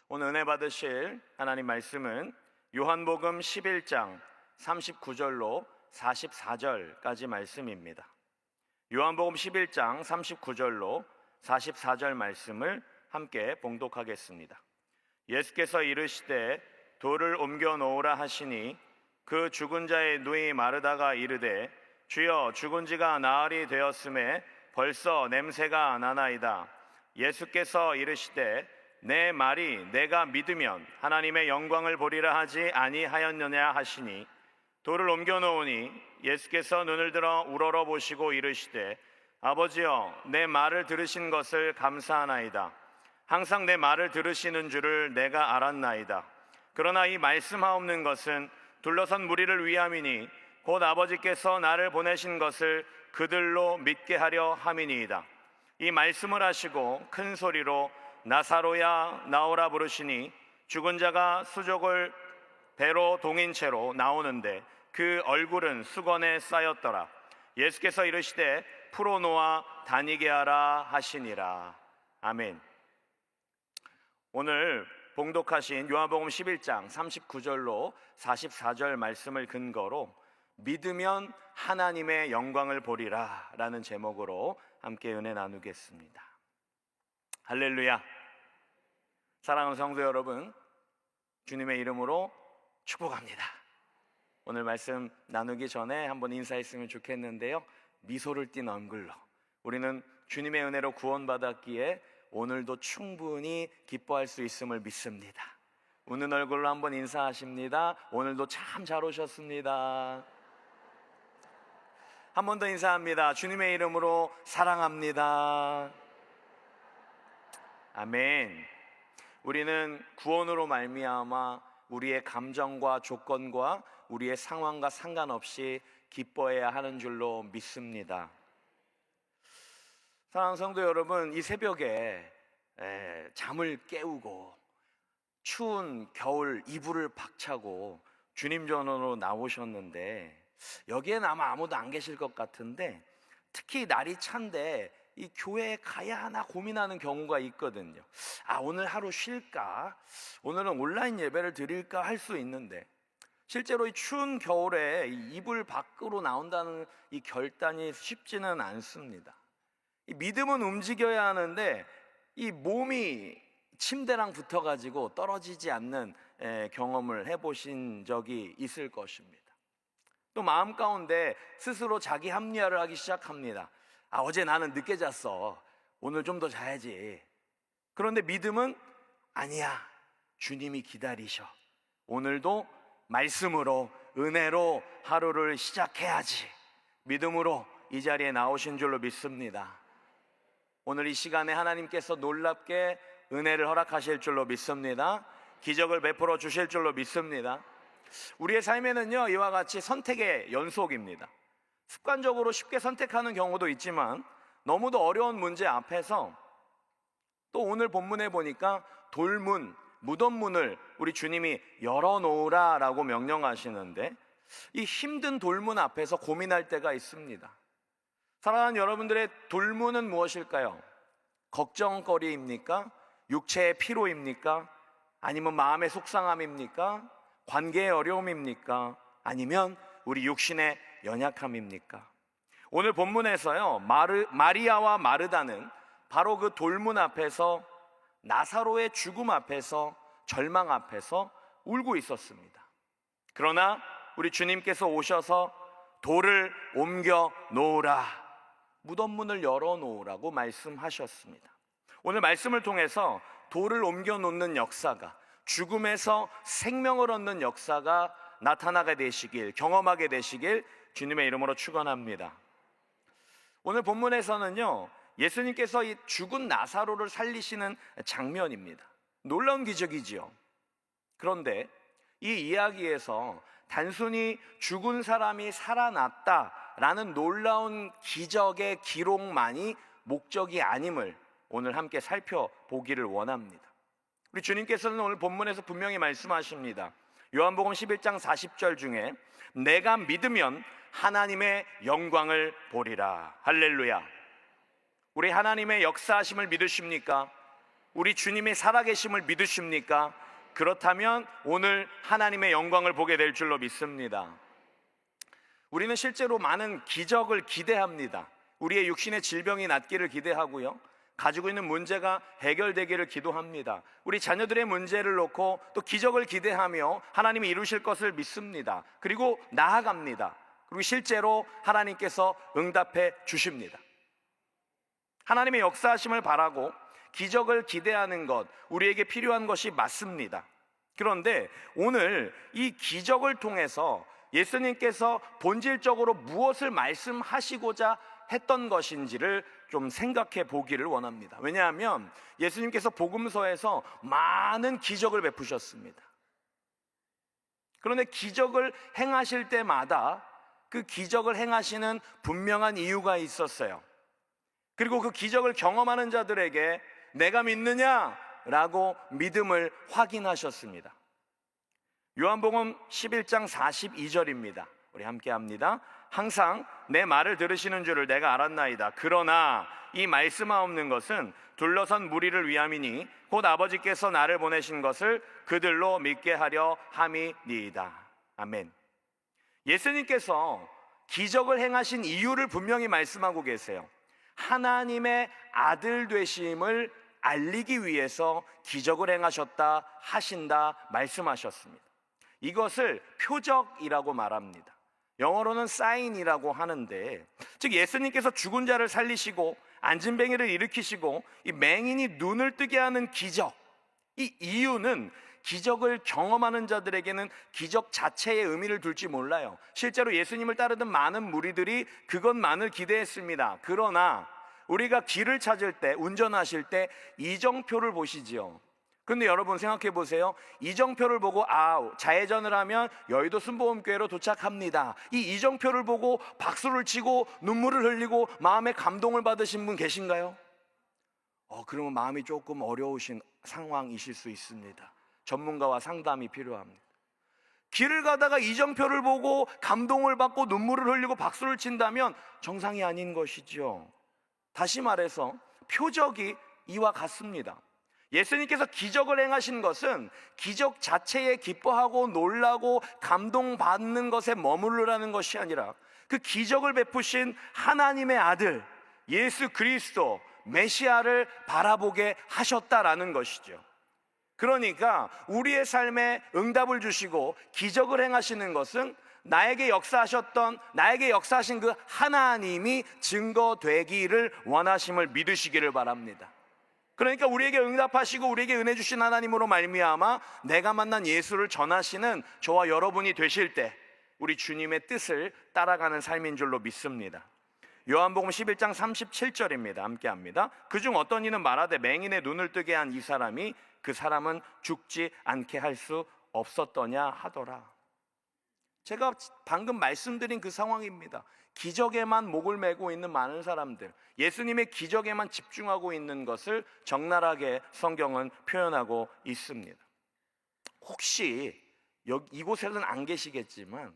오늘 은혜 받으실 하나님 말씀은 요한복음 11장 39절로 44절까지 말씀입니다. 요한복음 11장 39절로 44절 말씀을 함께 봉독하겠습니다. 예수께서 이르시되 돌을 옮겨 놓으라 하시니 그 죽은 자의 누이 마르다가 이르되 주여 죽은 지가 나흘이 되었음에 벌써 냄새가 나나이다. 예수께서 이르시되 내 말이 내가 믿으면 하나님의 영광을 보리라 하지 아니하였느냐 하시니 돌을 옮겨 놓으니 예수께서 눈을 들어 우러러 보시고 이르시되 아버지여 내 말을 들으신 것을 감사하나이다. 항상 내 말을 들으시는 줄을 내가 알았나이다. 그러나 이 말씀하옵는 것은 둘러선 무리를 위함이니 곧 아버지께서 나를 보내신 것을 그들로 믿게 하려 함이니이다. 이 말씀을 하시고 큰 소리로 나사로야 나오라 부르시니 죽은 자가 수족을 배로 동인 채로 나오는데 그 얼굴은 수건에 쌓였더라. 예수께서 이르시되 풀어놓아 다니게 하라 하시니라. 아멘. 오늘 봉독하신 요한복음 11장 39절로 44절 말씀을 근거로 믿으면 하나님의 영광을 보리라 라는 제목으로 함께 은혜 나누겠습니다. 할렐루야. 사랑하는 성도 여러분, 주님의 이름으로 축복합니다. 오늘 말씀 나누기 전에 한번 인사했으면 좋겠는데요, 미소를 띤 얼굴로 우리는 주님의 은혜로 구원받았기에 오늘도 충분히 기뻐할 수 있음을 믿습니다. 웃는 얼굴로 한번 인사하십니다. 오늘도 참 잘 오셨습니다. 한 번 더 인사합니다. 주님의 이름으로 사랑합니다. 아멘. 우리는 구원으로 말미암아 우리의 감정과 조건과 우리의 상황과 상관없이 기뻐해야 하는 줄로 믿습니다. 사랑하는 성도 여러분, 이 새벽에 잠을 깨우고 추운 겨울 이불을 박차고 주님 전으로 나오셨는데 여기엔 아마 아무도 안 계실 것 같은데 특히 날이 찬데 이 교회에 가야 하나 고민하는 경우가 있거든요. 오늘 하루 쉴까? 오늘은 온라인 예배를 드릴까? 할 수 있는데 실제로 이 추운 겨울에 이불 밖으로 나온다는 이 결단이 쉽지는 않습니다. 이 믿음은 움직여야 하는데 이 몸이 침대랑 붙어가지고 떨어지지 않는 경험을 해보신 적이 있을 것입니다. 또 마음 가운데 스스로 자기 합리화를 하기 시작합니다. 어제 나는 늦게 잤어. 오늘 좀 더 자야지. 그런데 믿음은 아니야. 주님이 기다리셔. 오늘도 말씀으로 은혜로 하루를 시작해야지. 믿음으로 이 자리에 나오신 줄로 믿습니다. 오늘 이 시간에 하나님께서 놀랍게 은혜를 허락하실 줄로 믿습니다. 기적을 베풀어 주실 줄로 믿습니다. 우리의 삶에는요, 이와 같이 선택의 연속입니다. 습관적으로 쉽게 선택하는 경우도 있지만 너무도 어려운 문제 앞에서 또 오늘 본문에 보니까 돌문, 무덤문을 우리 주님이 열어놓으라 라고 명령하시는데 이 힘든 돌문 앞에서 고민할 때가 있습니다. 사랑하는 여러분들의 돌문은 무엇일까요? 걱정거리입니까? 육체의 피로입니까? 아니면 마음의 속상함입니까? 관계의 어려움입니까? 아니면 우리 육신의 연약함입니까? 오늘 본문에서요, 마리아와 마르다는 바로 그 돌문 앞에서 나사로의 죽음 앞에서 절망 앞에서 울고 있었습니다. 그러나 우리 주님께서 오셔서 돌을 옮겨 놓으라, 무덤문을 열어 놓으라고 말씀하셨습니다. 오늘 말씀을 통해서 돌을 옮겨 놓는 역사가, 죽음에서 생명을 얻는 역사가 나타나게 되시길, 경험하게 되시길 주님의 이름으로 축원합니다. 오늘 본문에서는요, 예수님께서 이 죽은 나사로를 살리시는 장면입니다. 놀라운 기적이지요. 그런데 이 이야기에서 단순히 죽은 사람이 살아났다라는 놀라운 기적의 기록만이 목적이 아님을 오늘 함께 살펴보기를 원합니다. 우리 주님께서는 오늘 본문에서 분명히 말씀하십니다. 요한복음 11장 40절 중에 내가 믿으면 하나님의 영광을 보리라. 할렐루야. 우리 하나님의 역사하심을 믿으십니까? 우리 주님이 살아계심을 믿으십니까? 그렇다면 오늘 하나님의 영광을 보게 될 줄로 믿습니다. 우리는 실제로 많은 기적을 기대합니다. 우리의 육신의 질병이 낫기를 기대하고요, 가지고 있는 문제가 해결되기를 기도합니다. 우리 자녀들의 문제를 놓고 또 기적을 기대하며 하나님이 이루실 것을 믿습니다. 그리고 나아갑니다. 그리고 실제로 하나님께서 응답해 주십니다. 하나님의 역사하심을 바라고 기적을 기대하는 것, 우리에게 필요한 것이 맞습니다. 그런데 오늘 이 기적을 통해서 예수님께서 본질적으로 무엇을 말씀하시고자 했던 것인지를 좀 생각해 보기를 원합니다. 왜냐하면 예수님께서 복음서에서 많은 기적을 베푸셨습니다. 그런데 기적을 행하실 때마다 그 기적을 행하시는 분명한 이유가 있었어요. 그리고 그 기적을 경험하는 자들에게 내가 믿느냐라고 믿음을 확인하셨습니다. 요한복음 11장 42절입니다. 우리 함께 합니다. 항상 내 말을 들으시는 줄을 내가 알았나이다. 그러나 이 말씀하옵는 것은 둘러선 무리를 위함이니 곧 아버지께서 나를 보내신 것을 그들로 믿게 하려 함이니이다. 아멘. 예수님께서 기적을 행하신 이유를 분명히 말씀하고 계세요. 하나님의 아들 되심을 알리기 위해서 기적을 행하셨다, 하신다 말씀하셨습니다. 이것을 표적이라고 말합니다. 영어로는 sign이라고 하는데, 즉 예수님께서 죽은 자를 살리시고 안진뱅이를 일으키시고 이 맹인이 눈을 뜨게 하는 기적, 이 이유는 기적을 경험하는 자들에게는 기적 자체의 의미를 둘지 몰라요. 실제로 예수님을 따르던 많은 무리들이 그것만을 기대했습니다. 그러나 우리가 길을 찾을 때, 운전하실 때 이정표를 보시지요. 근데 여러분 생각해 보세요. 이정표를 보고 좌회전을 하면 여의도 순복음교회로 도착합니다. 이 이정표를 보고 박수를 치고 눈물을 흘리고 마음의 감동을 받으신 분 계신가요? 그러면 마음이 조금 어려우신 상황이실 수 있습니다. 전문가와 상담이 필요합니다. 길을 가다가 이정표를 보고 감동을 받고 눈물을 흘리고 박수를 친다면 정상이 아닌 것이죠. 다시 말해서 표적이 이와 같습니다. 예수님께서 기적을 행하신 것은 기적 자체에 기뻐하고 놀라고 감동받는 것에 머무르라는 것이 아니라 그 기적을 베푸신 하나님의 아들 예수 그리스도 메시아를 바라보게 하셨다라는 것이죠. 그러니까 우리의 삶에 응답을 주시고 기적을 행하시는 것은 나에게 역사하신 그 하나님이 증거되기를 원하심을 믿으시기를 바랍니다. 그러니까 우리에게 응답하시고 우리에게 은혜 주신 하나님으로 말미암아 내가 만난 예수를 전하시는 저와 여러분이 되실 때 우리 주님의 뜻을 따라가는 삶인 줄로 믿습니다. 요한복음 11장 37절입니다. 함께 합니다. 그중 어떤 이는 말하되 맹인의 눈을 뜨게 한 이 사람이 그 사람은 죽지 않게 할 수 없었더냐 하더라. 제가 방금 말씀드린 그 상황입니다. 기적에만 목을 메고 있는 많은 사람들, 예수님의 기적에만 집중하고 있는 것을 적나라하게 성경은 표현하고 있습니다. 혹시 이곳에는 안 계시겠지만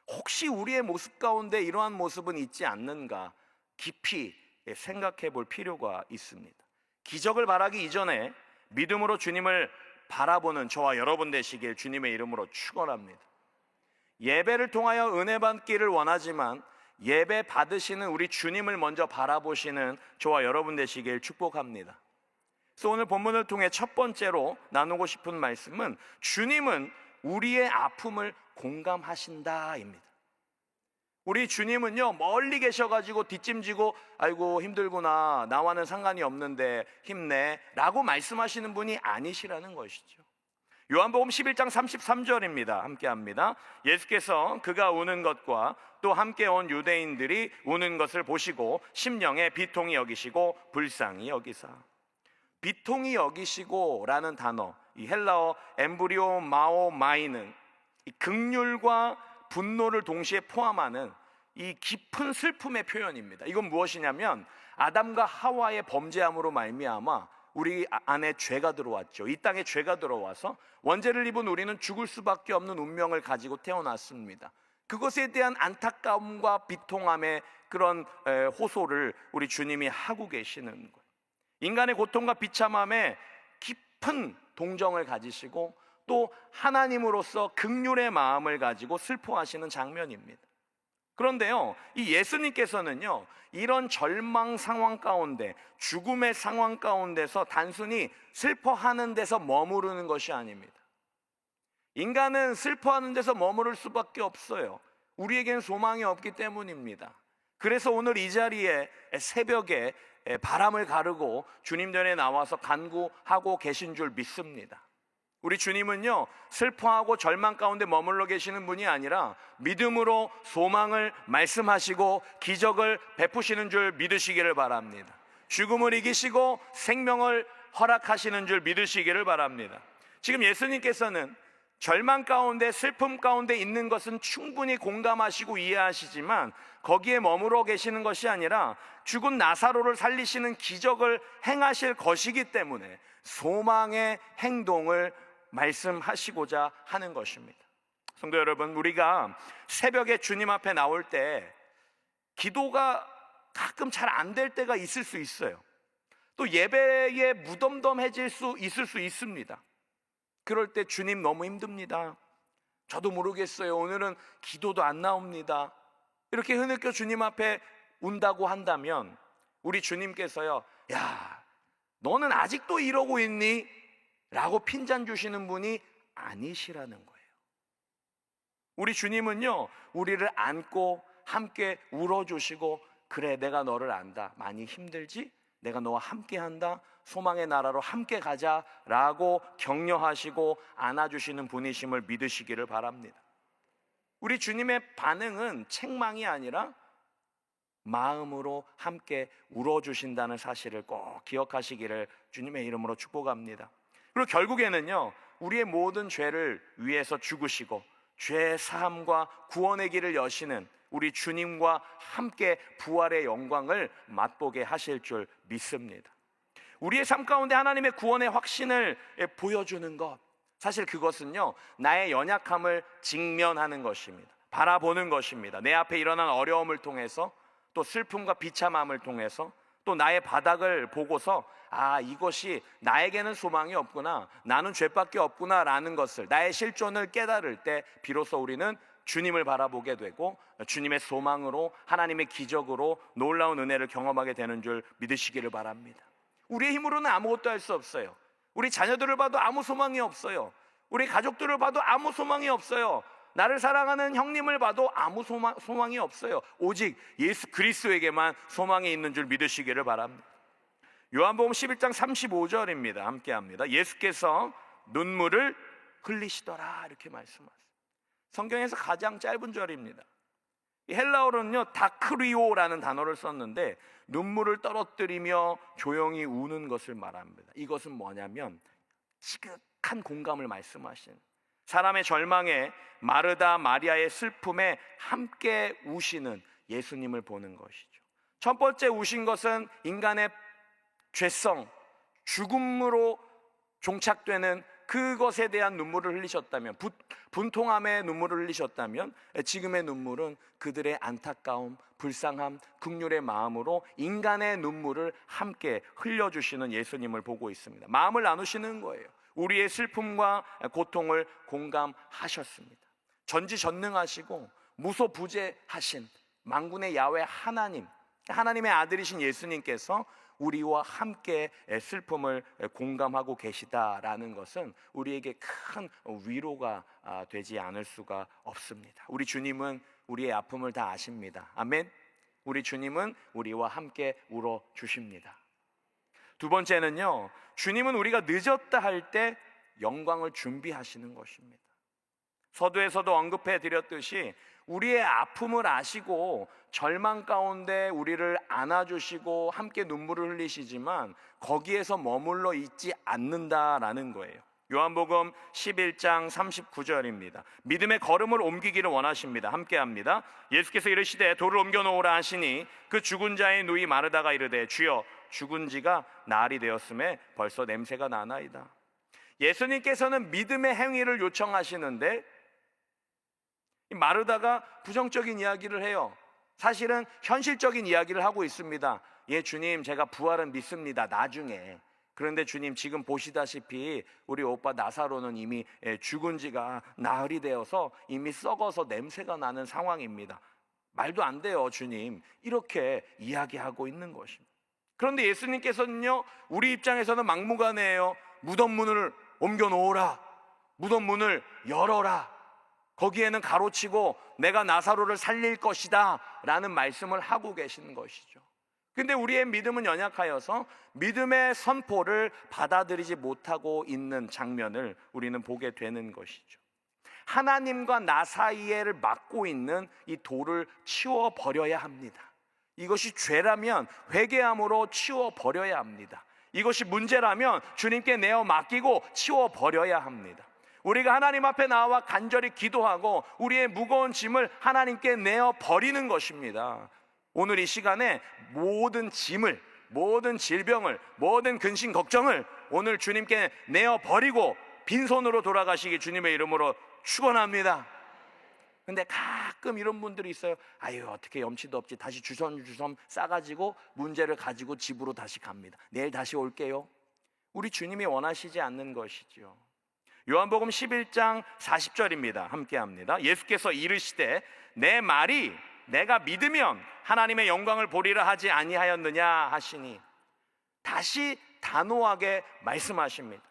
혹시 우리의 모습 가운데 이러한 모습은 있지 않는가 깊이 생각해 볼 필요가 있습니다. 기적을 바라기 이전에 믿음으로 주님을 바라보는 저와 여러분 되시길 주님의 이름으로 축원합니다. 예배를 통하여 은혜 받기를 원하지만 예배 받으시는 우리 주님을 먼저 바라보시는 저와 여러분 되시길 축복합니다. 그래서 오늘 본문을 통해 첫 번째로 나누고 싶은 말씀은 주님은 우리의 아픔을 공감하신다입니다. 우리 주님은요 멀리 계셔가지고 뒷짐지고 아이고 힘들구나, 나와는 상관이 없는데 힘내 라고 말씀하시는 분이 아니시라는 것이죠. 요한복음 11장 33절입니다. 함께 합니다. 예수께서 그가 우는 것과 또 함께 온 유대인들이 우는 것을 보시고 심령에 비통히 여기시고 불쌍히 여기사. 비통히 여기시고 라는 단어, 이 헬라어 엠브리오 마오 마이는 이 긍휼과 분노를 동시에 포함하는 이 깊은 슬픔의 표현입니다. 이건 무엇이냐면 아담과 하와의 범죄함으로 말미암아 우리 안에 죄가 들어왔죠. 이 땅에 죄가 들어와서 원죄를 입은 우리는 죽을 수밖에 없는 운명을 가지고 태어났습니다. 그것에 대한 안타까움과 비통함의 그런 호소를 우리 주님이 하고 계시는 거예요. 인간의 고통과 비참함에 깊은 동정을 가지시고 또 하나님으로서 긍휼의 마음을 가지고 슬퍼하시는 장면입니다. 그런데요, 이 예수님께서는요, 이런 절망 상황 가운데, 죽음의 상황 가운데서 단순히 슬퍼하는 데서 머무르는 것이 아닙니다. 인간은 슬퍼하는 데서 머무를 수밖에 없어요. 우리에겐 소망이 없기 때문입니다. 그래서 오늘 이 자리에 새벽에 바람을 가르고 주님 전에 나와서 간구하고 계신 줄 믿습니다. 우리 주님은요, 슬퍼하고 절망 가운데 머물러 계시는 분이 아니라 믿음으로 소망을 말씀하시고 기적을 베푸시는 줄 믿으시기를 바랍니다. 죽음을 이기시고 생명을 허락하시는 줄 믿으시기를 바랍니다. 지금 예수님께서는 절망 가운데, 슬픔 가운데 있는 것은 충분히 공감하시고 이해하시지만 거기에 머무러 계시는 것이 아니라 죽은 나사로를 살리시는 기적을 행하실 것이기 때문에 소망의 행동을 말씀하시고자 하는 것입니다. 성도 여러분, 우리가 새벽에 주님 앞에 나올 때 기도가 가끔 잘 안 될 때가 있을 수 있어요. 또 예배에 무덤덤해질 수 있을 수 있습니다. 그럴 때 주님 너무 힘듭니다. 저도 모르겠어요. 오늘은 기도도 안 나옵니다. 이렇게 흐느껴 주님 앞에 운다고 한다면 우리 주님께서요, 야, 너는 아직도 이러고 있니? 라고 핀잔 주시는 분이 아니시라는 거예요. 우리 주님은요, 우리를 안고 함께 울어주시고, 그래, 내가 너를 안다. 많이 힘들지? 내가 너와 함께 한다. 소망의 나라로 함께 가자 라고 격려하시고 안아주시는 분이심을 믿으시기를 바랍니다. 우리 주님의 반응은 책망이 아니라 마음으로 함께 울어주신다는 사실을 꼭 기억하시기를 주님의 이름으로 축복합니다. 그리고 결국에는요, 우리의 모든 죄를 위해서 죽으시고 죄 사함과 구원의 길을 여시는 우리 주님과 함께 부활의 영광을 맛보게 하실 줄 믿습니다. 우리의 삶 가운데 하나님의 구원의 확신을 보여주는 것, 사실 그것은요, 나의 연약함을 직면하는 것입니다. 바라보는 것입니다. 내 앞에 일어난 어려움을 통해서, 또 슬픔과 비참함을 통해서, 또 나의 바닥을 보고서 아, 이것이 나에게는 소망이 없구나, 나는 죄밖에 없구나 라는 것을, 나의 실존을 깨달을 때 비로소 우리는 주님을 바라보게 되고 주님의 소망으로, 하나님의 기적으로 놀라운 은혜를 경험하게 되는 줄 믿으시기를 바랍니다. 우리의 힘으로는 아무것도 할 수 없어요. 우리 자녀들을 봐도 아무 소망이 없어요. 우리 가족들을 봐도 아무 소망이 없어요. 나를 사랑하는 형님을 봐도 아무 소망이 없어요. 오직 예수 그리스도에게만 소망이 있는 줄 믿으시기를 바랍니다. 요한복음 11장 35절입니다. 함께 합니다. 예수께서 눈물을 흘리시더라 이렇게 말씀하세요. 성경에서 가장 짧은 절입니다. 이 헬라어로는요, 다크리오라는 단어를 썼는데 눈물을 떨어뜨리며 조용히 우는 것을 말합니다. 이것은 뭐냐면 지극한 공감을 말씀하시는, 사람의 절망에, 마르다 마리아의 슬픔에 함께 우시는 예수님을 보는 것이죠. 첫 번째 우신 것은 인간의 죄성, 죽음으로 종착되는 그것에 대한 눈물을 흘리셨다면, 분통함의 눈물을 흘리셨다면, 지금의 눈물은 그들의 안타까움, 불쌍함, 긍휼의 마음으로 인간의 눈물을 함께 흘려주시는 예수님을 보고 있습니다. 마음을 나누시는 거예요. 우리의 슬픔과 고통을 공감하셨습니다. 전지전능하시고 무소부재하신 만군의 야훼 하나님, 하나님의 아들이신 예수님께서 우리와 함께 슬픔을 공감하고 계시다라는 것은 우리에게 큰 위로가 되지 않을 수가 없습니다. 우리 주님은 우리의 아픔을 다 아십니다. 아멘. 우리 주님은 우리와 함께 울어 주십니다. 두 번째는요, 주님은 우리가 늦었다 할 때 영광을 준비하시는 것입니다. 서두에서도 언급해 드렸듯이 우리의 아픔을 아시고 절망 가운데 우리를 안아주시고 함께 눈물을 흘리시지만 거기에서 머물러 있지 않는다라는 거예요. 요한복음 11장 39절입니다. 믿음의 걸음을 옮기기를 원하십니다. 함께 합니다. 예수께서 이르시되 돌을 옮겨 놓으라 하시니 그 죽은 자의 누이 마르다가 이르되 주여 죽은 지가 날이 되었음에 벌써 냄새가 나나이다. 예수님께서는 믿음의 행위를 요청하시는데 마르다가 부정적인 이야기를 해요. 사실은 현실적인 이야기를 하고 있습니다. 예, 주님, 제가 부활은 믿습니다. 나중에 그런데 주님, 지금 보시다시피 우리 오빠 나사로는 이미 죽은 지가 나흘이 되어서 이미 썩어서 냄새가 나는 상황입니다. 말도 안 돼요, 주님. 이렇게 이야기하고 있는 것입니다. 그런데 예수님께서는요, 우리 입장에서는 막무가내예요. 무덤 문을 옮겨 놓으라, 무덤 문을 열어라, 거기에는 가로치고 내가 나사로를 살릴 것이다 라는 말씀을 하고 계시는 것이죠. 근데 우리의 믿음은 연약하여서 믿음의 선포를 받아들이지 못하고 있는 장면을 우리는 보게 되는 것이죠. 하나님과 나 사이에를 막고 있는 이 돌을 치워버려야 합니다. 이것이 죄라면 회개함으로 치워버려야 합니다. 이것이 문제라면 주님께 내어 맡기고 치워버려야 합니다. 우리가 하나님 앞에 나와 간절히 기도하고 우리의 무거운 짐을 하나님께 내어 버리는 것입니다. 오늘 이 시간에 모든 짐을, 모든 질병을, 모든 근심 걱정을 오늘 주님께 내어 버리고 빈손으로 돌아가시기 주님의 이름으로 축원합니다. 근데 가끔 이런 분들이 있어요. 아유, 어떻게 염치도 없지, 다시 주섬주섬 싸가지고 문제를 가지고 집으로 다시 갑니다. 내일 다시 올게요. 우리 주님이 원하시지 않는 것이죠. 요한복음 11장 40절입니다. 함께 합니다. 예수께서 이르시되 내 말이 내가 믿으면 하나님의 영광을 보리라 하지 아니하였느냐 하시니, 다시 단호하게 말씀하십니다.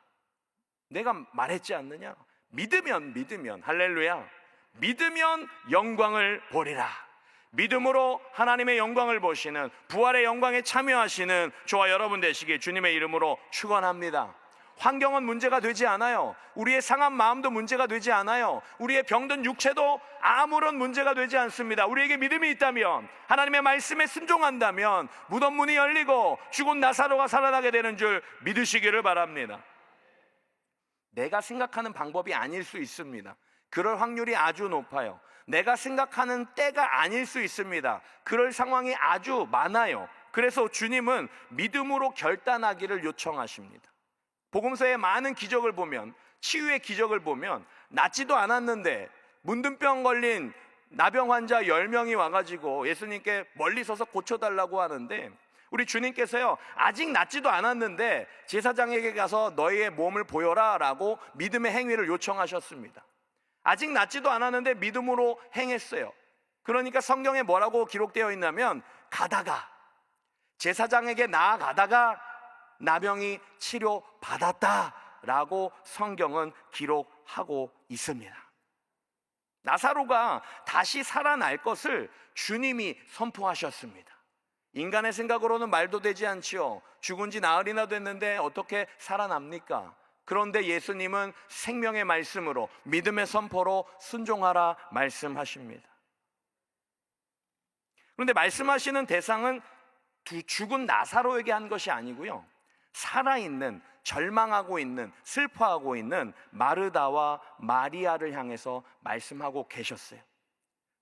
내가 말했지 않느냐? 믿으면 할렐루야, 믿으면 영광을 보리라. 믿음으로 하나님의 영광을 보시는, 부활의 영광에 참여하시는 저와 여러분 되시길 주님의 이름으로 축원합니다. 환경은 문제가 되지 않아요. 우리의 상한 마음도 문제가 되지 않아요. 우리의 병든 육체도 아무런 문제가 되지 않습니다. 우리에게 믿음이 있다면, 하나님의 말씀에 순종한다면 무덤 문이 열리고 죽은 나사로가 살아나게 되는 줄 믿으시기를 바랍니다. 내가 생각하는 방법이 아닐 수 있습니다. 그럴 확률이 아주 높아요. 내가 생각하는 때가 아닐 수 있습니다. 그럴 상황이 아주 많아요. 그래서 주님은 믿음으로 결단하기를 요청하십니다. 복음서의 많은 기적을 보면, 치유의 기적을 보면 낫지도 않았는데 문둥병 걸린 나병 환자 10명이 와가지고 예수님께 멀리 서서 고쳐달라고 하는데, 우리 주님께서요, 아직 낫지도 않았는데 제사장에게 가서 너희의 몸을 보여라 라고 믿음의 행위를 요청하셨습니다. 아직 낫지도 않았는데 믿음으로 행했어요. 그러니까 성경에 뭐라고 기록되어 있냐면, 가다가, 제사장에게 나아가다가 나병이 치료받았다라고 성경은 기록하고 있습니다. 나사로가 다시 살아날 것을 주님이 선포하셨습니다. 인간의 생각으로는 말도 되지 않지요. 죽은 지 나흘이나 됐는데 어떻게 살아납니까? 그런데 예수님은 생명의 말씀으로, 믿음의 선포로 순종하라 말씀하십니다. 그런데 말씀하시는 대상은 죽은 나사로에게 한 것이 아니고요, 살아있는, 절망하고 있는, 슬퍼하고 있는 마르다와 마리아를 향해서 말씀하고 계셨어요.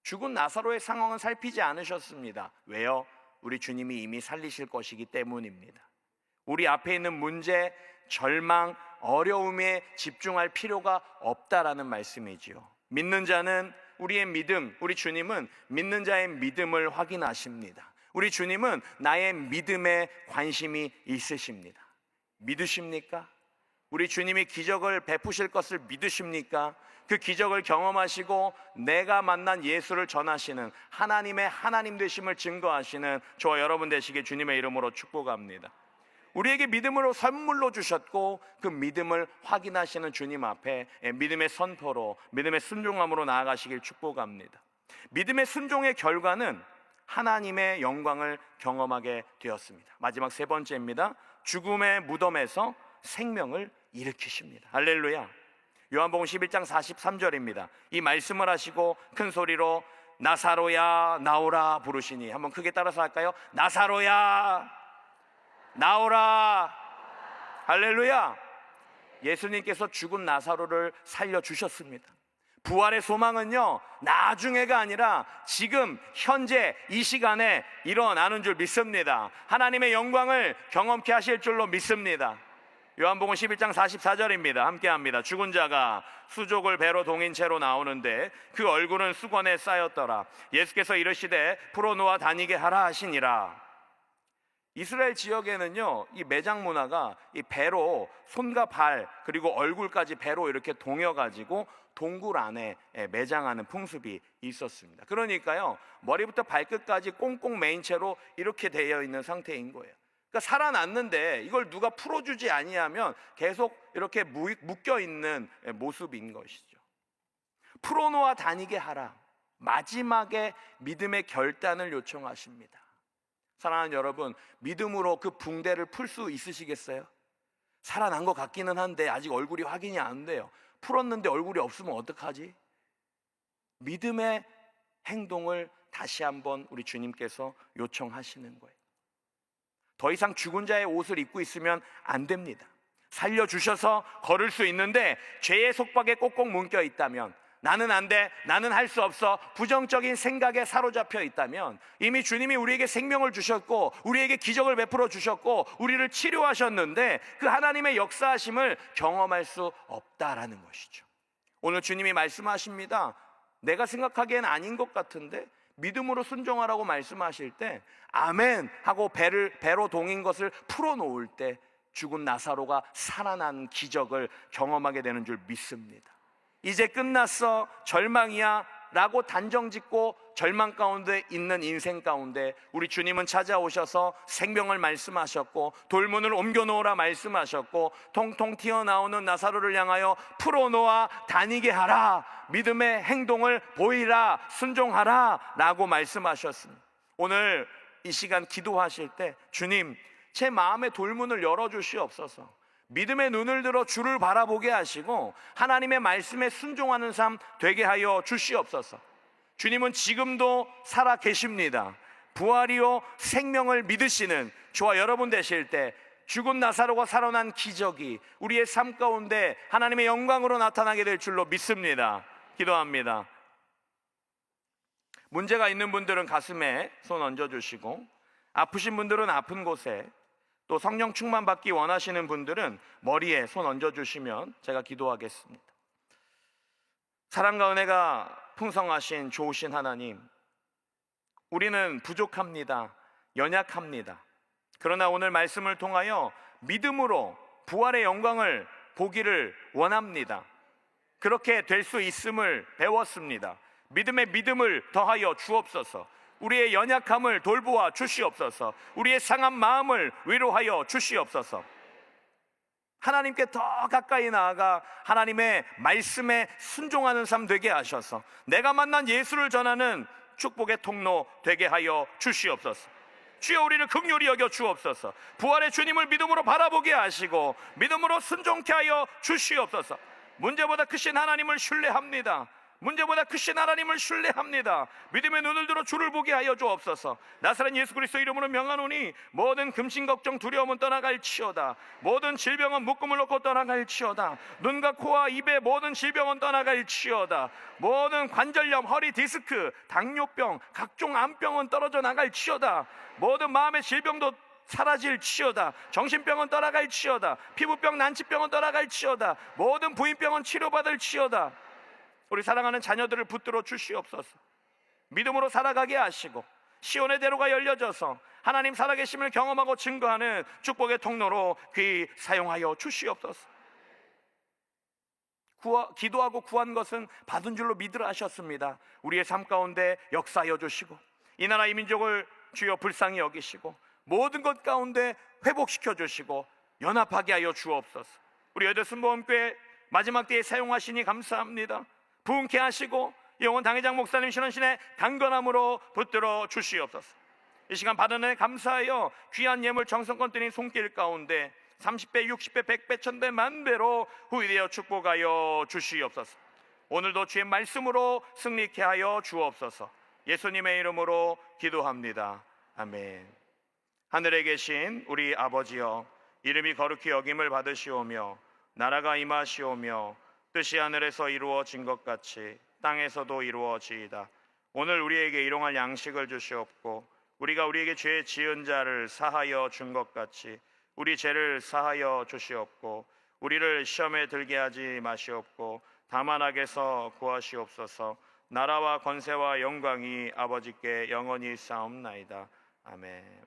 죽은 나사로의 상황은 살피지 않으셨습니다. 왜요? 우리 주님이 이미 살리실 것이기 때문입니다. 우리 앞에 있는 문제, 절망, 어려움에 집중할 필요가 없다라는 말씀이지요. 믿는 자는, 우리의 믿음, 우리 주님은 믿는 자의 믿음을 확인하십니다. 우리 주님은 나의 믿음에 관심이 있으십니다. 믿으십니까? 우리 주님이 기적을 베푸실 것을 믿으십니까? 그 기적을 경험하시고 내가 만난 예수를 전하시는, 하나님의 하나님 되심을 증거하시는 저와 여러분 되시길 주님의 이름으로 축복합니다. 우리에게 믿음으로 선물로 주셨고 그 믿음을 확인하시는 주님 앞에 믿음의 선포로, 믿음의 순종함으로 나아가시길 축복합니다. 믿음의 순종의 결과는 하나님의 영광을 경험하게 되었습니다. 마지막 세 번째입니다. 죽음의 무덤에서 생명을 일으키십니다. 할렐루야. 요한복음 11장 43절입니다. 이 말씀을 하시고 큰 소리로 나사로야 나오라 부르시니, 한번 크게 따라서 할까요? 나사로야 나오라. 할렐루야. 예수님께서 죽은 나사로를 살려주셨습니다. 부활의 소망은요, 나중에가 아니라 지금 현재 이 시간에 일어나는 줄 믿습니다. 하나님의 영광을 경험케 하실 줄로 믿습니다. 요한복음 11장 44절입니다. 함께합니다. 죽은 자가 수족을 배로 동인 채로 나오는데 그 얼굴은 수건에 쌓였더라. 예수께서 이르시되 풀어놓아 다니게 하라 하시니라. 이스라엘 지역에는요, 이 매장 문화가 이 배로 손과 발 그리고 얼굴까지 배로 이렇게 동여가지고 동굴 안에 매장하는 풍습이 있었습니다. 그러니까요, 머리부터 발끝까지 꽁꽁 매인 채로 이렇게 되어 있는 상태인 거예요. 그러니까 살아났는데 이걸 누가 풀어주지 아니하면 계속 이렇게 묶여 있는 모습인 것이죠. 풀어놓아 다니게 하라. 마지막에 믿음의 결단을 요청하십니다. 사랑하는 여러분, 믿음으로 그 붕대를 풀 수 있으시겠어요? 살아난 것 같기는 한데 아직 얼굴이 확인이 안 돼요. 풀었는데 얼굴이 없으면 어떡하지? 믿음의 행동을 다시 한번 우리 주님께서 요청하시는 거예요. 더 이상 죽은 자의 옷을 입고 있으면 안 됩니다. 살려주셔서 걸을 수 있는데 죄의 속박에 꼭꼭 묶여 있다면, 나는 안 돼, 나는 할 수 없어, 부정적인 생각에 사로잡혀 있다면, 이미 주님이 우리에게 생명을 주셨고 우리에게 기적을 베풀어 주셨고 우리를 치료하셨는데 그 하나님의 역사하심을 경험할 수 없다라는 것이죠. 오늘 주님이 말씀하십니다. 내가 생각하기엔 아닌 것 같은데 믿음으로 순종하라고 말씀하실 때 아멘 하고 배로 동인 것을 풀어놓을 때 죽은 나사로가 살아난 기적을 경험하게 되는 줄 믿습니다. 이제 끝났어, 절망이야 라고 단정짓고 절망 가운데 있는 인생 가운데 우리 주님은 찾아오셔서 생명을 말씀하셨고 돌문을 옮겨놓으라 말씀하셨고 통통 튀어나오는 나사로를 향하여 풀어놓아 다니게 하라, 믿음의 행동을 보이라, 순종하라 라고 말씀하셨습니다. 오늘 이 시간 기도하실 때 주님, 제 마음의 돌문을 열어주시옵소서. 믿음의 눈을 들어 주를 바라보게 하시고 하나님의 말씀에 순종하는 삶 되게 하여 주시옵소서. 주님은 지금도 살아 계십니다. 부활이요 생명을 믿으시는 저와 여러분 되실 때 죽은 나사로가 살아난 기적이 우리의 삶 가운데 하나님의 영광으로 나타나게 될 줄로 믿습니다. 기도합니다. 문제가 있는 분들은 가슴에 손 얹어주시고, 아프신 분들은 아픈 곳에, 또 성령 충만 받기 원하시는 분들은 머리에 손 얹어주시면 제가 기도하겠습니다. 사랑과 은혜가 풍성하신 좋으신 하나님, 우리는 부족합니다. 연약합니다. 그러나 오늘 말씀을 통하여 믿음으로 부활의 영광을 보기를 원합니다. 그렇게 될 수 있음을 배웠습니다. 믿음의 믿음을 더하여 주옵소서. 우리의 연약함을 돌보아 주시옵소서. 우리의 상한 마음을 위로하여 주시옵소서. 하나님께 더 가까이 나아가 하나님의 말씀에 순종하는 삶 되게 하셔서 내가 만난 예수를 전하는 축복의 통로 되게 하여 주시옵소서. 주여, 우리를 긍휼히 여겨 주옵소서. 부활의 주님을 믿음으로 바라보게 하시고 믿음으로 순종케 하여 주시옵소서. 문제보다 크신 하나님을 신뢰합니다. 문제보다 크신 하나님을 신뢰합니다. 믿음의 눈을 들어 주를 보게 하여 주옵소서. 나사렛 예수 그리스도 이름으로 명하노니 모든 금신 걱정 두려움은 떠나갈지어다. 모든 질병은 묶음을 놓고 떠나갈지어다. 눈과 코와 입의 모든 질병은 떠나갈지어다. 모든 관절염, 허리 디스크, 당뇨병, 각종 암병은 떨어져 나갈지어다. 모든 마음의 질병도 사라질지어다. 정신병은 떠나갈지어다. 피부병, 난치병은 떠나갈지어다. 모든 부인병은 치료받을지어다. 우리 사랑하는 자녀들을 붙들어 주시옵소서. 믿음으로 살아가게 하시고 시온의 대로가 열려져서 하나님 살아계심을 경험하고 증거하는 축복의 통로로 귀 사용하여 주시옵소서. 기도하고 구한 것은 받은 줄로 믿으라 하셨습니다. 우리의 삶 가운데 역사하여 주시고 이 나라 이 민족을 주여 불쌍히 여기시고 모든 것 가운데 회복시켜 주시고 연합하게 하여 주옵소서. 우리 여대순복음교회 마지막 때에 사용하시니 감사합니다. 부흥케 하시고 영원 당회장 목사님 신원신의 강건함으로 붙들어 주시옵소서. 이 시간 받은 은혜 감사하여 귀한 예물 정성껏 드린 손길 가운데 30배, 60배, 100배, 1000배, 만배로 후히되어 축복하여 주시옵소서. 오늘도 주의 말씀으로 승리케 하여 주옵소서. 예수님의 이름으로 기도합니다. 아멘. 하늘에 계신 우리 아버지여, 이름이 거룩히 여김을 받으시오며 나라가 임하시오며 뜻이 하늘에서 이루어진 것 같이 땅에서도 이루어지이다. 오늘 우리에게 일용할 양식을 주시옵고 우리가 우리에게 죄 지은 자를 사하여 준 것 같이 우리 죄를 사하여 주시옵고 우리를 시험에 들게 하지 마시옵고 다만 악에서 구하시옵소서. 나라와 권세와 영광이 아버지께 영원히 쌓옵나이다. 아멘.